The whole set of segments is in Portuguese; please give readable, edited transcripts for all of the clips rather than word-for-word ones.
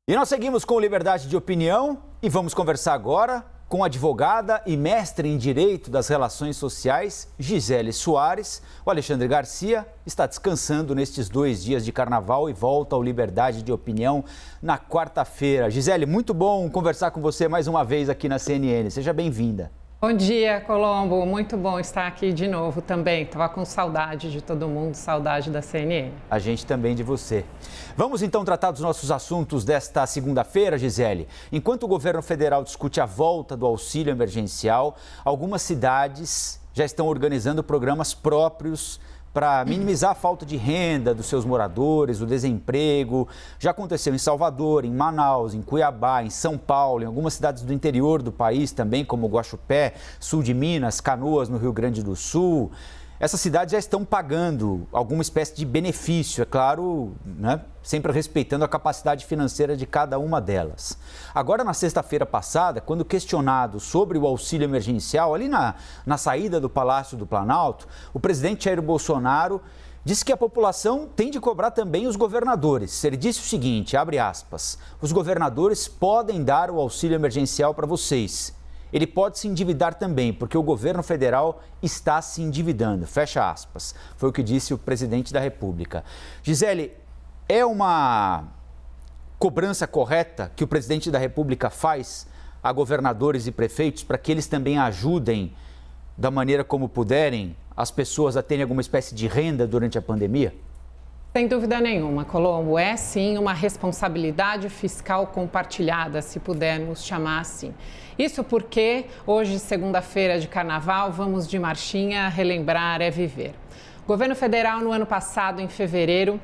E nós seguimos com Liberdade de Opinião e vamos conversar agora com a advogada e mestre em Direito das Relações Sociais, Gisele Soares. O Alexandre Garcia está descansando nestes 2 dias de carnaval e volta ao Liberdade de Opinião na quarta-feira. Gisele, muito bom conversar com você mais uma vez aqui na CNN. Seja bem-vinda. Bom dia, Colombo. Muito bom estar aqui de novo também. Estava com saudade de todo mundo, saudade da CNN. A gente também de você. Vamos então tratar dos nossos assuntos desta segunda-feira, Gisele. Enquanto o governo federal discute a volta do auxílio emergencial, algumas cidades já estão organizando programas próprios para minimizar a falta de renda dos seus moradores, o desemprego. Já aconteceu em Salvador, em Manaus, em Cuiabá, em São Paulo, em algumas cidades do interior do país também, como Guaxupé, sul de Minas, Canoas, no Rio Grande do Sul. Essas cidades já estão pagando alguma espécie de benefício, é claro, né? Sempre respeitando a capacidade financeira de cada uma delas. Agora, na sexta-feira passada, quando questionado sobre o auxílio emergencial, ali na saída do Palácio do Planalto, o presidente Jair Bolsonaro disse que a população tem de cobrar também os governadores. Ele disse o seguinte, abre aspas, os governadores podem dar o auxílio emergencial para vocês. Ele pode se endividar também, porque o governo federal está se endividando, fecha aspas. Foi o que disse o presidente da República. Gisele, é uma cobrança correta que o presidente da República faz a governadores e prefeitos para que eles também ajudem, da maneira como puderem, as pessoas a terem alguma espécie de renda durante a pandemia? Sem dúvida nenhuma, Colombo, é sim uma responsabilidade fiscal compartilhada, se pudermos chamar assim. Isso porque hoje, segunda-feira de carnaval, vamos de marchinha, relembrar é viver. O governo federal, no ano passado, em fevereiro,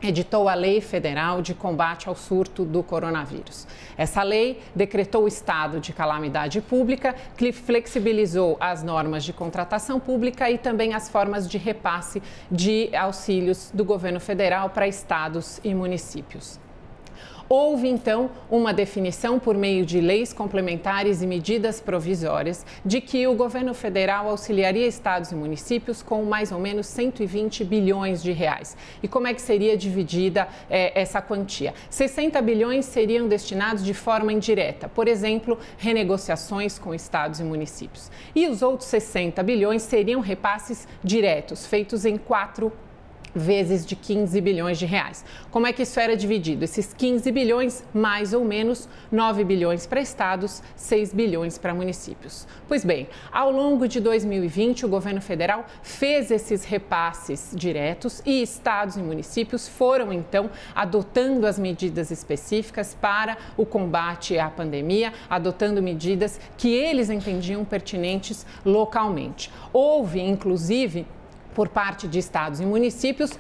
editou a Lei Federal de Combate ao Surto do Coronavírus. Essa lei decretou o estado de calamidade pública, que flexibilizou as normas de contratação pública e também as formas de repasse de auxílios do governo federal para estados e municípios. Houve, então, uma definição por meio de leis complementares e medidas provisórias de que o governo federal auxiliaria estados e municípios com mais ou menos 120 bilhões de reais. E como é que seria dividida essa quantia? 60 bilhões seriam destinados de forma indireta, por exemplo, renegociações com estados e municípios. E os outros 60 bilhões seriam repasses diretos, feitos em 4 vezes de 15 bilhões de reais. Como é que isso era dividido? Esses 15 bilhões, mais ou menos 9 bilhões para estados, 6 bilhões para municípios. Pois bem, ao longo de 2020, o governo federal fez esses repasses diretos e estados e municípios foram, então, adotando as medidas específicas para o combate à pandemia, adotando medidas que eles entendiam pertinentes localmente. Houve, inclusive, por parte de estados e municípios,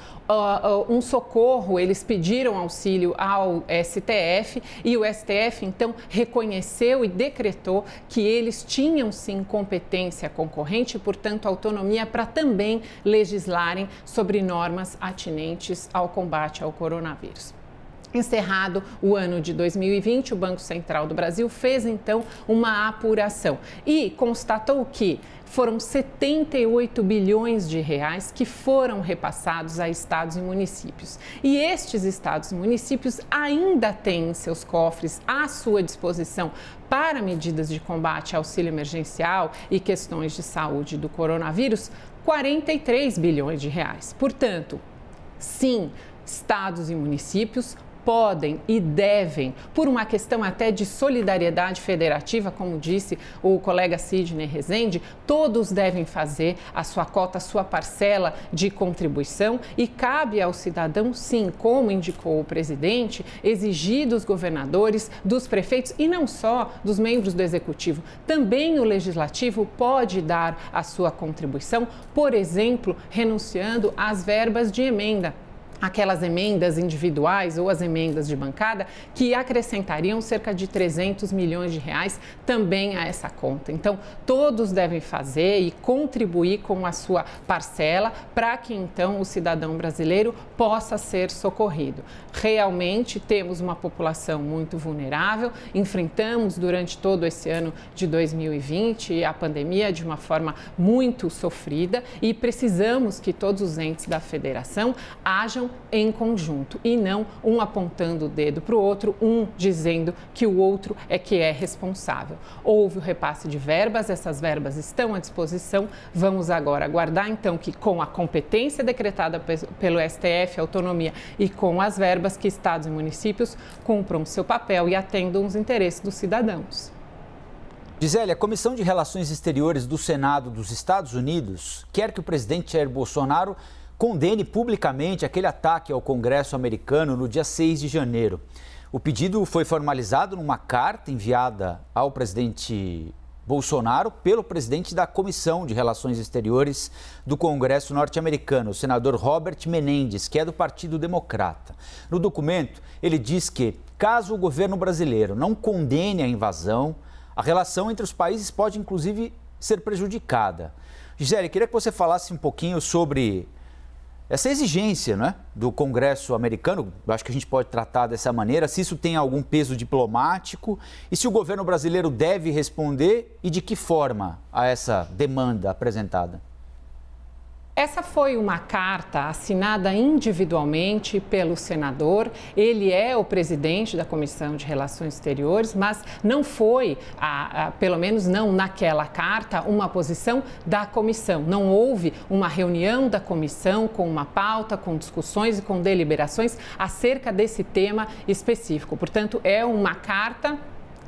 um socorro, eles pediram auxílio ao STF e o STF, então, reconheceu e decretou que eles tinham, sim, competência concorrente e, portanto, autonomia para também legislarem sobre normas atinentes ao combate ao coronavírus. Encerrado o ano de 2020, o Banco Central do Brasil fez, então, uma apuração e constatou que foram 78 bilhões de reais que foram repassados a estados e municípios. E estes estados e municípios ainda têm em seus cofres à sua disposição para medidas de combate ao auxílio emergencial e questões de saúde do coronavírus, 43 bilhões de reais. Portanto, sim, estados e municípios podem e devem, por uma questão até de solidariedade federativa, como disse o colega Sidney Rezende, todos devem fazer a sua cota, a sua parcela de contribuição e cabe ao cidadão, sim, como indicou o presidente, exigir dos governadores, dos prefeitos e não só dos membros do executivo. Também o legislativo pode dar a sua contribuição, por exemplo, renunciando às verbas de emenda. Aquelas emendas individuais ou as emendas de bancada que acrescentariam cerca de 300 milhões de reais também a essa conta. Então, todos devem fazer e contribuir com a sua parcela para que, então, o cidadão brasileiro possa ser socorrido. Realmente, temos uma população muito vulnerável, enfrentamos durante todo esse ano de 2020 a pandemia de uma forma muito sofrida e precisamos que todos os entes da federação hajam ajam em conjunto e não um apontando o dedo para o outro, um dizendo que o outro é que é responsável. Houve o repasse de verbas, essas verbas estão à disposição. Vamos agora aguardar então que com a competência decretada pelo STF, autonomia e com as verbas que estados e municípios cumpram seu papel e atendam os interesses dos cidadãos. Gisele, a Comissão de Relações Exteriores do Senado dos Estados Unidos quer que o presidente Jair Bolsonaro condene publicamente aquele ataque ao Congresso americano no dia 6 de janeiro. O pedido foi formalizado numa carta enviada ao presidente Bolsonaro pelo presidente da Comissão de Relações Exteriores do Congresso norte-americano, o senador Robert Menendez, que é do Partido Democrata. No documento, ele diz que, caso o governo brasileiro não condene a invasão, a relação entre os países pode, inclusive, ser prejudicada. Gisele, queria que você falasse um pouquinho sobre essa exigência, né, do Congresso americano. Eu acho que a gente pode tratar dessa maneira, se isso tem algum peso diplomático e se o governo brasileiro deve responder e de que forma a essa demanda apresentada. Essa foi uma carta assinada individualmente pelo senador. Ele é o presidente da Comissão de Relações Exteriores, mas não foi, pelo menos não naquela carta, uma posição da comissão. Não houve uma reunião da comissão com uma pauta, com discussões e com deliberações acerca desse tema específico. Portanto, é uma carta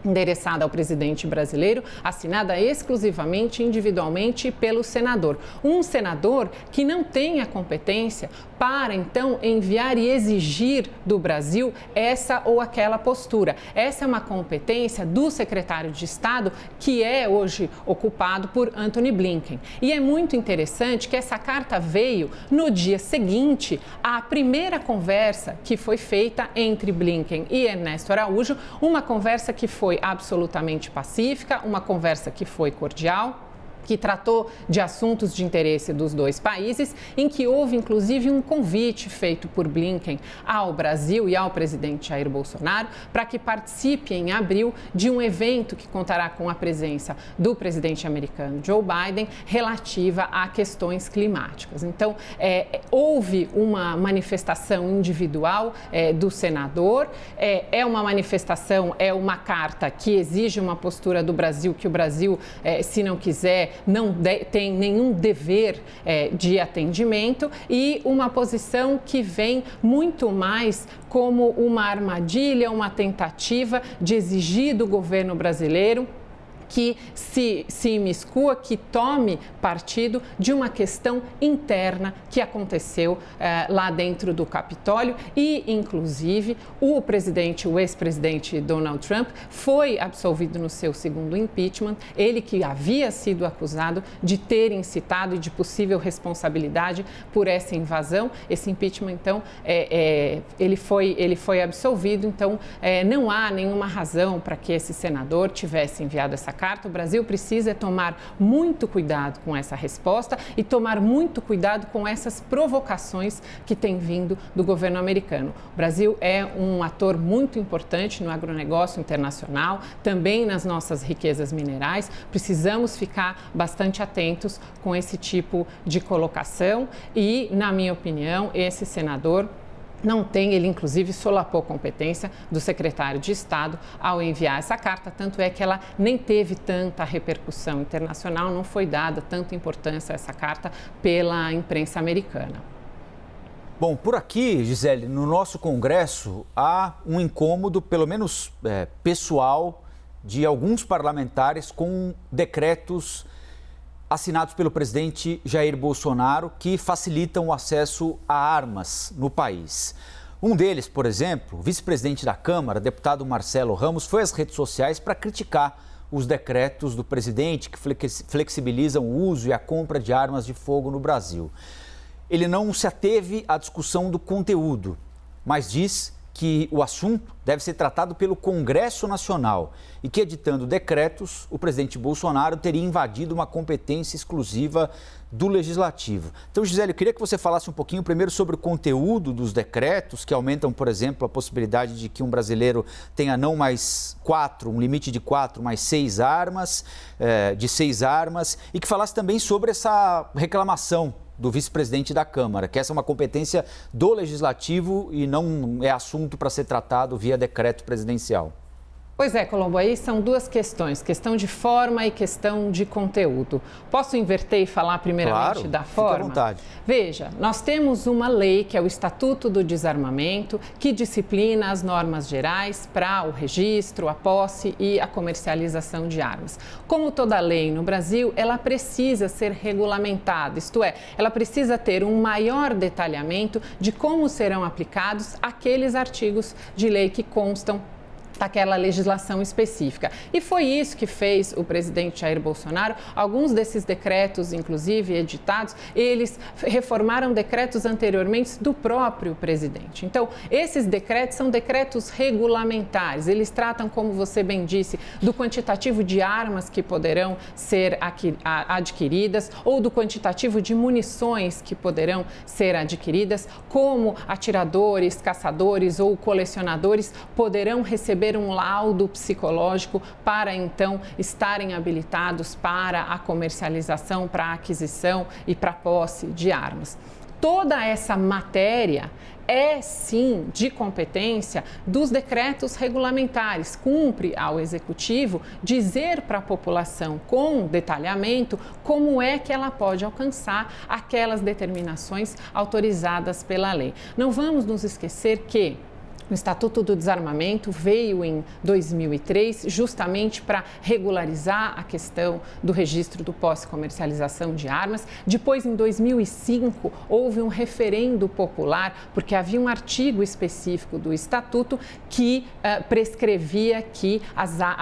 endereçada ao presidente brasileiro, assinada exclusivamente, individualmente pelo senador. Um senador que não tem a competência para, então, enviar e exigir do Brasil essa ou aquela postura. Essa é uma competência do secretário de Estado, que é hoje ocupado por Antony Blinken. E é muito interessante que essa carta veio no dia seguinte à primeira conversa que foi feita entre Blinken e Ernesto Araújo, uma conversa que foi absolutamente pacífica, uma conversa que foi cordial, que tratou de assuntos de interesse dos dois países, em que houve inclusive um convite feito por Blinken ao Brasil e ao presidente Jair Bolsonaro para que participe em abril de um evento que contará com a presença do presidente americano Joe Biden relativa a questões climáticas. Então, houve uma manifestação individual do senador, é uma manifestação, é uma carta que exige uma postura do Brasil, que o Brasil, se não quiser, não tem nenhum dever de atendimento, e uma posição que vem muito mais como uma armadilha, uma tentativa de exigir do governo brasileiro que se imiscua, que tome partido de uma questão interna que aconteceu lá dentro do Capitólio e, inclusive, o ex-presidente Donald Trump foi absolvido no seu segundo impeachment, ele que havia sido acusado de ter incitado e de possível responsabilidade por essa invasão. Esse impeachment, então, ele foi absolvido, então não há nenhuma razão para que esse senador tivesse enviado essa carta. O Brasil precisa tomar muito cuidado com essa resposta e tomar muito cuidado com essas provocações que têm vindo do governo americano. O Brasil é um ator muito importante no agronegócio internacional, também nas nossas riquezas minerais. Precisamos ficar bastante atentos com esse tipo de colocação e, na minha opinião, esse senador não tem, ele inclusive solapou a competência do secretário de Estado ao enviar essa carta, tanto é que ela nem teve tanta repercussão internacional, não foi dada tanta importância a essa carta pela imprensa americana. Bom, por aqui, Gisele, no nosso Congresso há um incômodo, pelo menos pessoal, de alguns parlamentares com decretos assinados pelo presidente Jair Bolsonaro que facilitam o acesso a armas no país. Um deles, por exemplo, o vice-presidente da Câmara, deputado Marcelo Ramos, foi às redes sociais para criticar os decretos do presidente que flexibilizam o uso e a compra de armas de fogo no Brasil. Ele não se ateve à discussão do conteúdo, mas diz que o assunto deve ser tratado pelo Congresso Nacional e que, editando decretos, o presidente Bolsonaro teria invadido uma competência exclusiva do Legislativo. Então, Gisele, eu queria que você falasse um pouquinho primeiro sobre o conteúdo dos decretos, que aumentam, por exemplo, a possibilidade de que um brasileiro tenha não mais 4, um limite de 4, mas 6 armas, e que falasse também sobre essa reclamação do vice-presidente da Câmara, que essa é uma competência do Legislativo e não é assunto para ser tratado via decreto presidencial. Pois é, Colombo, aí são duas questões, questão de forma e questão de conteúdo. Posso inverter e falar primeiramente da forma? Fique à vontade. Veja, nós temos uma lei, que é o Estatuto do Desarmamento, que disciplina as normas gerais para o registro, a posse e a comercialização de armas. Como toda lei no Brasil, ela precisa ser regulamentada, isto é, ela precisa ter um maior detalhamento de como serão aplicados aqueles artigos de lei que constam daquela legislação específica. E foi isso que fez o presidente Jair Bolsonaro. Alguns desses decretos, inclusive editados, eles reformaram decretos anteriormente do próprio presidente. Então, esses decretos são decretos regulamentares. Eles tratam, como você bem disse, do quantitativo de armas que poderão ser adquiridas ou do quantitativo de munições que poderão ser adquiridas, como atiradores, caçadores ou colecionadores poderão receber um laudo psicológico para então estarem habilitados para a comercialização, para a aquisição e para a posse de armas. Toda essa matéria é sim de competência dos decretos regulamentares. Cumpre ao Executivo dizer para a população com detalhamento como é que ela pode alcançar aquelas determinações autorizadas pela lei. Não vamos nos esquecer que o Estatuto do Desarmamento veio em 2003 justamente para regularizar a questão do registro do posse e comercialização de armas. Depois, em 2005, houve um referendo popular, porque havia um artigo específico do Estatuto que prescrevia que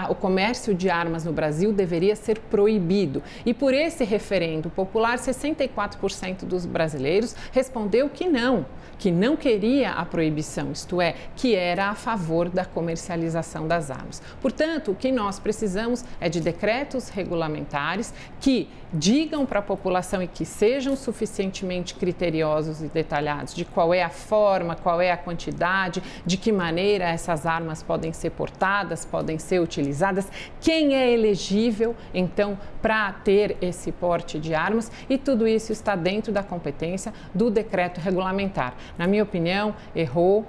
o comércio de armas no Brasil deveria ser proibido. E por esse referendo popular, 64% dos brasileiros respondeu que não queria a proibição, isto é, que era a favor da comercialização das armas. Portanto, o que nós precisamos é de decretos regulamentares que digam para a população e que sejam suficientemente criteriosos e detalhados de qual é a forma, qual é a quantidade, de que maneira essas armas podem ser portadas, podem ser utilizadas, quem é elegível, então, para ter esse porte de armas, e tudo isso está dentro da competência do decreto regulamentar. Na minha opinião, errou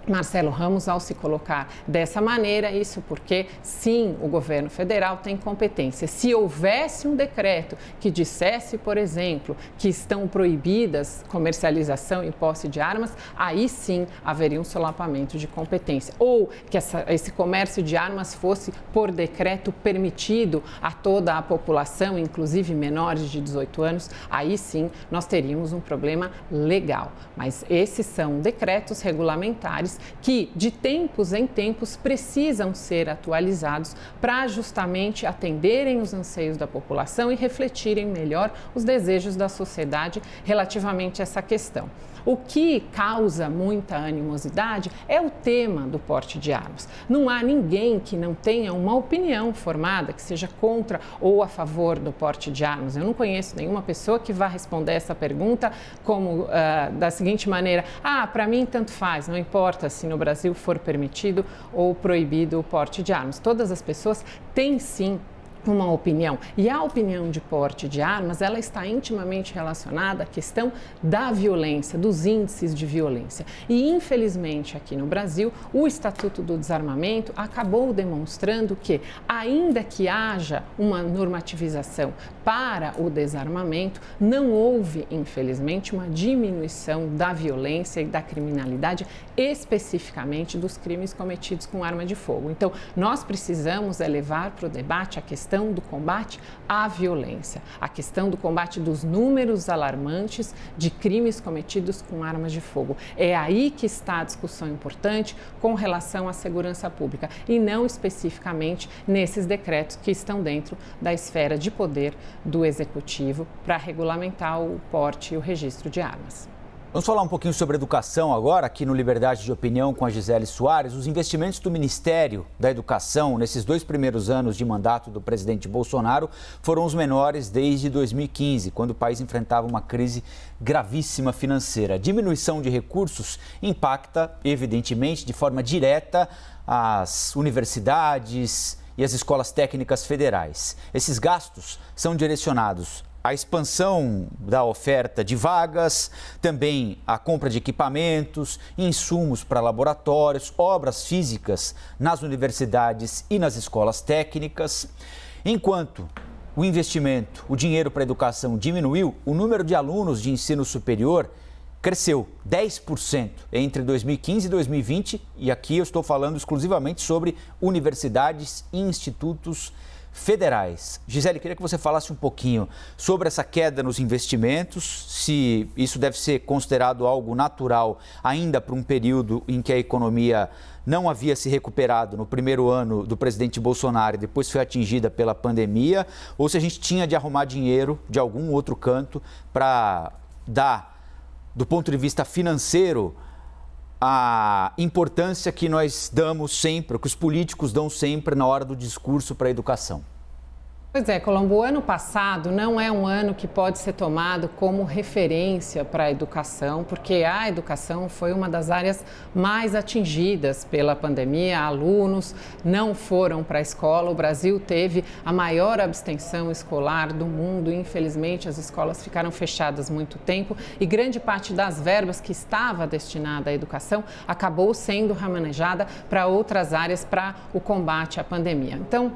Marcelo Ramos ao se colocar dessa maneira, isso porque, sim, o governo federal tem competência. Se houvesse um decreto que dissesse, por exemplo, que estão proibidas comercialização e posse de armas, aí sim haveria um solapamento de competência. Ou que esse comércio de armas fosse, por decreto, permitido a toda a população, inclusive menores de 18 anos, aí sim nós teríamos um problema legal. Mas esses são decretos regulamentares que, de tempos em tempos, precisam ser atualizados para justamente atenderem os anseios da população e refletirem melhor os desejos da sociedade relativamente a essa questão. O que causa muita animosidade é o tema do porte de armas. Não há ninguém que não tenha uma opinião formada, que seja contra ou a favor do porte de armas. Eu não conheço nenhuma pessoa que vá responder essa pergunta como da seguinte maneira: para mim tanto faz, não importa se no Brasil for permitido ou proibido o porte de armas. Todas as pessoas têm sim uma opinião. E a opinião de porte de armas, ela está intimamente relacionada à questão da violência, dos índices de violência. E, infelizmente, aqui no Brasil, o Estatuto do Desarmamento acabou demonstrando que, ainda que haja uma normativização para o desarmamento, não houve, infelizmente, uma diminuição da violência e da criminalidade, especificamente dos crimes cometidos com arma de fogo. Então, nós precisamos levar para o debate a questão do combate à violência, a questão do combate dos números alarmantes de crimes cometidos com armas de fogo. É aí que está a discussão importante com relação à segurança pública e não especificamente nesses decretos que estão dentro da esfera de poder do Executivo para regulamentar o porte e o registro de armas. Vamos falar um pouquinho sobre educação agora, aqui no Liberdade de Opinião com a Gisele Soares. Os investimentos do Ministério da Educação nesses 2 primeiros anos de mandato do presidente Bolsonaro foram os menores desde 2015, quando o país enfrentava uma crise gravíssima financeira. A diminuição de recursos impacta, evidentemente, de forma direta as universidades e as escolas técnicas federais. Esses gastos são direcionados a expansão da oferta de vagas, também a compra de equipamentos, insumos para laboratórios, obras físicas nas universidades e nas escolas técnicas. Enquanto o investimento, o dinheiro para a educação diminuiu, o número de alunos de ensino superior cresceu 10% entre 2015 e 2020, e aqui eu estou falando exclusivamente sobre universidades e institutos federais. Gisele, queria que você falasse um pouquinho sobre essa queda nos investimentos, se isso deve ser considerado algo natural ainda para um período em que a economia não havia se recuperado no primeiro ano do presidente Bolsonaro e depois foi atingida pela pandemia, ou se a gente tinha de arrumar dinheiro de algum outro canto para dar, do ponto de vista financeiro, a importância que nós damos sempre, que os políticos dão sempre na hora do discurso para a educação. Pois é, Colombo, o ano passado não é um ano que pode ser tomado como referência para a educação, porque a educação foi uma das áreas mais atingidas pela pandemia. Alunos não foram para a escola, o Brasil teve a maior abstenção escolar do mundo. Infelizmente, as escolas ficaram fechadas muito tempo e grande parte das verbas que estava destinada à educação acabou sendo remanejada para outras áreas para o combate à pandemia. Então,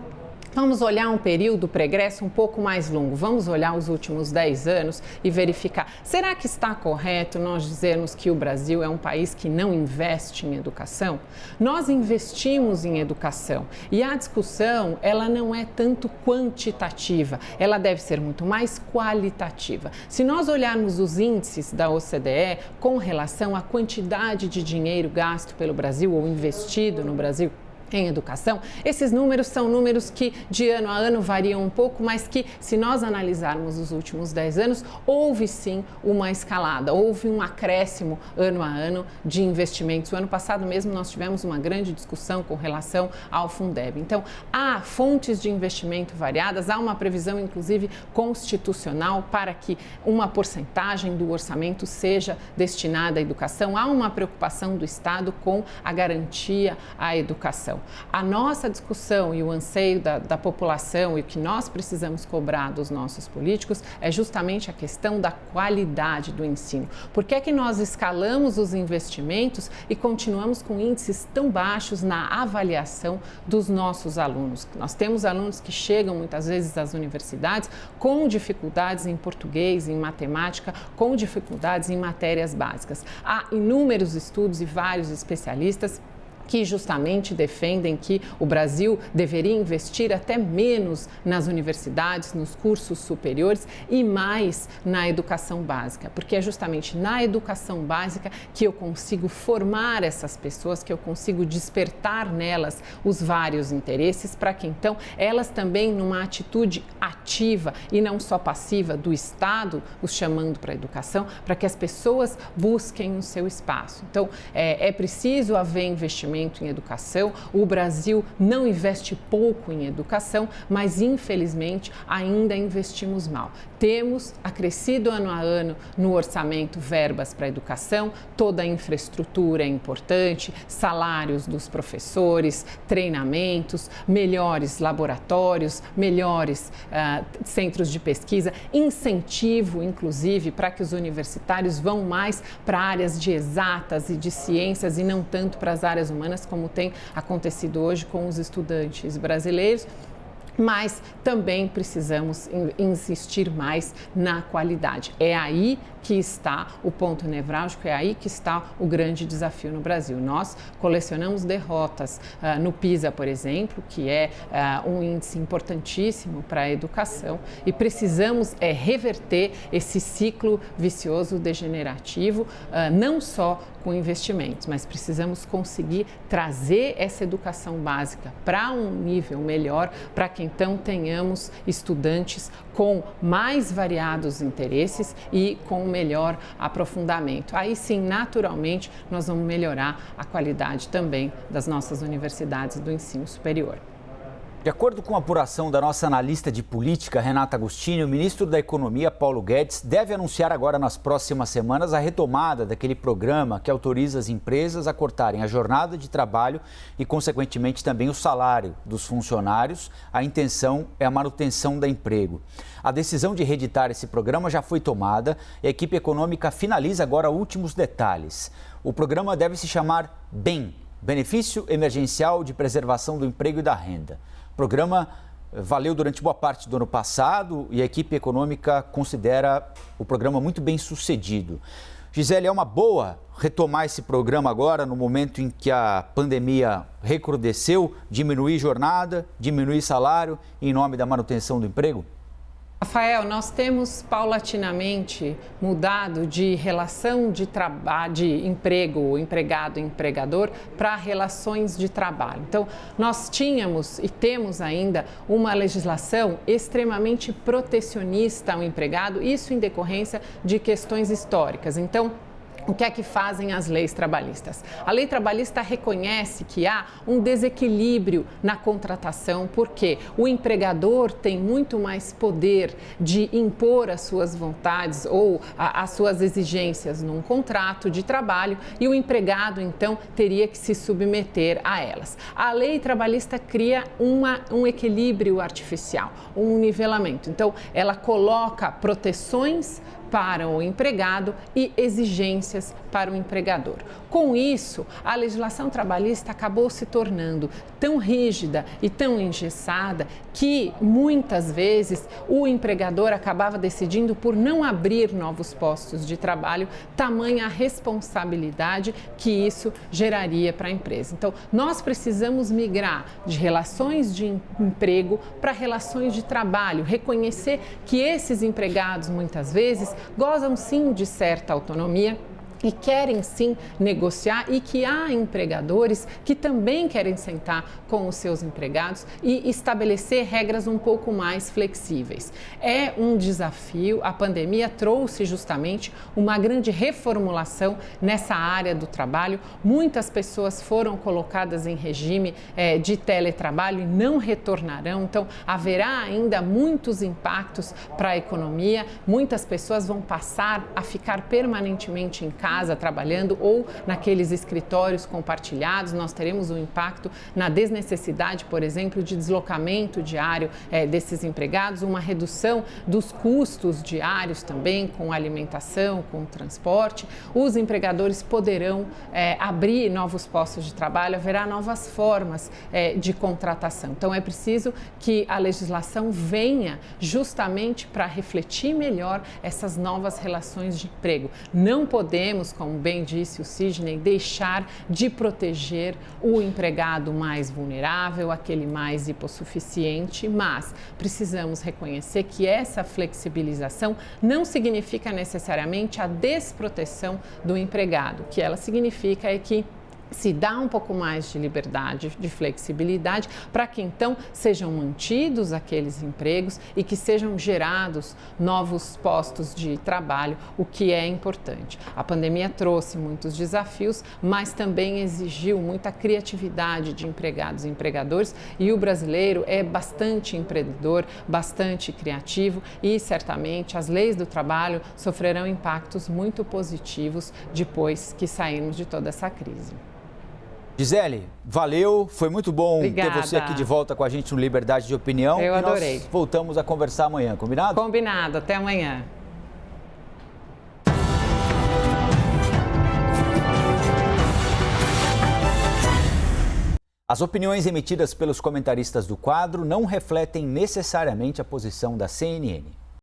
vamos olhar um período pregresso um pouco mais longo, vamos olhar os últimos 10 anos e verificar, será que está correto nós dizermos que o Brasil é um país que não investe em educação? Nós investimos em educação e a discussão, ela não é tanto quantitativa, ela deve ser muito mais qualitativa. Se nós olharmos os índices da OCDE com relação à quantidade de dinheiro gasto pelo Brasil ou investido no Brasil, em educação, esses números são números que de ano a ano variam um pouco, mas que se nós analisarmos os últimos 10 anos, houve sim uma escalada, houve um acréscimo ano a ano de investimentos. O ano passado mesmo nós tivemos uma grande discussão com relação ao Fundeb. Então, há fontes de investimento variadas, há uma previsão inclusive constitucional para que uma porcentagem do orçamento seja destinada à educação, há uma preocupação do Estado com a garantia à educação. A nossa discussão e o anseio da população e o que nós precisamos cobrar dos nossos políticos é justamente a questão da qualidade do ensino. Por que é que nós escalamos os investimentos e continuamos com índices tão baixos na avaliação dos nossos alunos? Nós temos alunos que chegam muitas vezes às universidades com dificuldades em português, em matemática, com dificuldades em matérias básicas. Há inúmeros estudos e vários especialistas que justamente defendem que o Brasil deveria investir até menos nas universidades, nos cursos superiores e mais na educação básica, porque é justamente na educação básica que eu consigo formar essas pessoas, que eu consigo despertar nelas os vários interesses para que então elas também numa atitude ativa e não só passiva do Estado, os chamando para a educação, para que as pessoas busquem o seu espaço. Então, é preciso haver investimento em educação. O Brasil não investe pouco em educação, mas infelizmente ainda investimos mal. Temos acrescido ano a ano no orçamento verbas para a educação, toda a infraestrutura é importante, salários dos professores, treinamentos, melhores laboratórios, melhores centros de pesquisa, incentivo inclusive para que os universitários vão mais para áreas de exatas e de ciências e não tanto para as áreas humanas, como tem acontecido hoje com os estudantes brasileiros. Mas também precisamos insistir mais na qualidade. É aí que está o ponto nevrálgico, é aí que está o grande desafio no Brasil. Nós colecionamos derrotas no PISA, por exemplo, que é um índice importantíssimo para a educação e precisamos reverter esse ciclo vicioso degenerativo, não só com investimentos, mas precisamos conseguir trazer essa educação básica para um nível melhor, para que então tenhamos estudantes com mais variados interesses e com melhor aprofundamento. Aí sim, naturalmente, nós vamos melhorar a qualidade também das nossas universidades do ensino superior. De acordo com a apuração da nossa analista de política, Renata Agostini, o ministro da Economia, Paulo Guedes, deve anunciar agora nas próximas semanas a retomada daquele programa que autoriza as empresas a cortarem a jornada de trabalho e, consequentemente, também o salário dos funcionários. A intenção é a manutenção do emprego. A decisão de reeditar esse programa já foi tomada e a equipe econômica finaliza agora últimos detalhes. O programa deve se chamar BEM, Benefício Emergencial de Preservação do Emprego e da Renda. O programa valeu durante boa parte do ano passado e a equipe econômica considera o programa muito bem sucedido. Gisele, é uma boa retomar esse programa agora, no momento em que a pandemia recrudesceu, diminuir jornada, diminuir salário em nome da manutenção do emprego? Rafael, nós temos paulatinamente mudado de relação de trabalho, de emprego, empregado, empregador, para relações de trabalho. Então, nós tínhamos e temos ainda uma legislação extremamente protecionista ao empregado, isso em decorrência de questões históricas. Então, o que é que fazem as leis trabalhistas? A lei trabalhista reconhece que há um desequilíbrio na contratação, porque o empregador tem muito mais poder de impor as suas vontades ou as suas exigências num contrato de trabalho e o empregado, então, teria que se submeter a elas. A lei trabalhista cria um equilíbrio artificial, um nivelamento. Então, ela coloca proteções para o empregado e exigências para o empregador. Com isso, a legislação trabalhista acabou se tornando tão rígida e tão engessada que, muitas vezes, o empregador acabava decidindo por não abrir novos postos de trabalho, tamanha a responsabilidade que isso geraria para a empresa. Então, nós precisamos migrar de relações de emprego para relações de trabalho, reconhecer que esses empregados, muitas vezes, gozam sim de certa autonomia e querem sim negociar e que há empregadores que também querem sentar com os seus empregados e estabelecer regras um pouco mais flexíveis. É um desafio, a pandemia trouxe justamente uma grande reformulação nessa área do trabalho. Muitas pessoas foram colocadas em regime de teletrabalho e não retornarão, então haverá ainda muitos impactos para a economia. Muitas pessoas vão passar a ficar permanentemente em casa trabalhando ou naqueles escritórios compartilhados. Nós teremos um impacto na desnecessidade, por exemplo, de deslocamento diário desses empregados, uma redução dos custos diários também com alimentação, com transporte. Os empregadores poderão abrir novos postos de trabalho, haverá novas formas de contratação. Então é preciso que a legislação venha justamente para refletir melhor essas novas relações de emprego. Não podemos, como bem disse o Sidney, deixar de proteger o empregado mais vulnerável, aquele mais hipossuficiente, mas precisamos reconhecer que essa flexibilização não significa necessariamente a desproteção do empregado. O que ela significa é que se dá um pouco mais de liberdade, de flexibilidade, para que então sejam mantidos aqueles empregos e que sejam gerados novos postos de trabalho, o que é importante. A pandemia trouxe muitos desafios, mas também exigiu muita criatividade de empregados e empregadores, e o brasileiro é bastante empreendedor, bastante criativo e certamente as leis do trabalho sofrerão impactos muito positivos depois que sairmos de toda essa crise. Gisele, valeu, foi muito bom Obrigada. ter você aqui de volta com a gente no Liberdade de Opinião. Eu adorei. Nós voltamos a conversar amanhã, combinado? Combinado, até amanhã. As opiniões emitidas pelos comentaristas do quadro não refletem necessariamente a posição da CNN.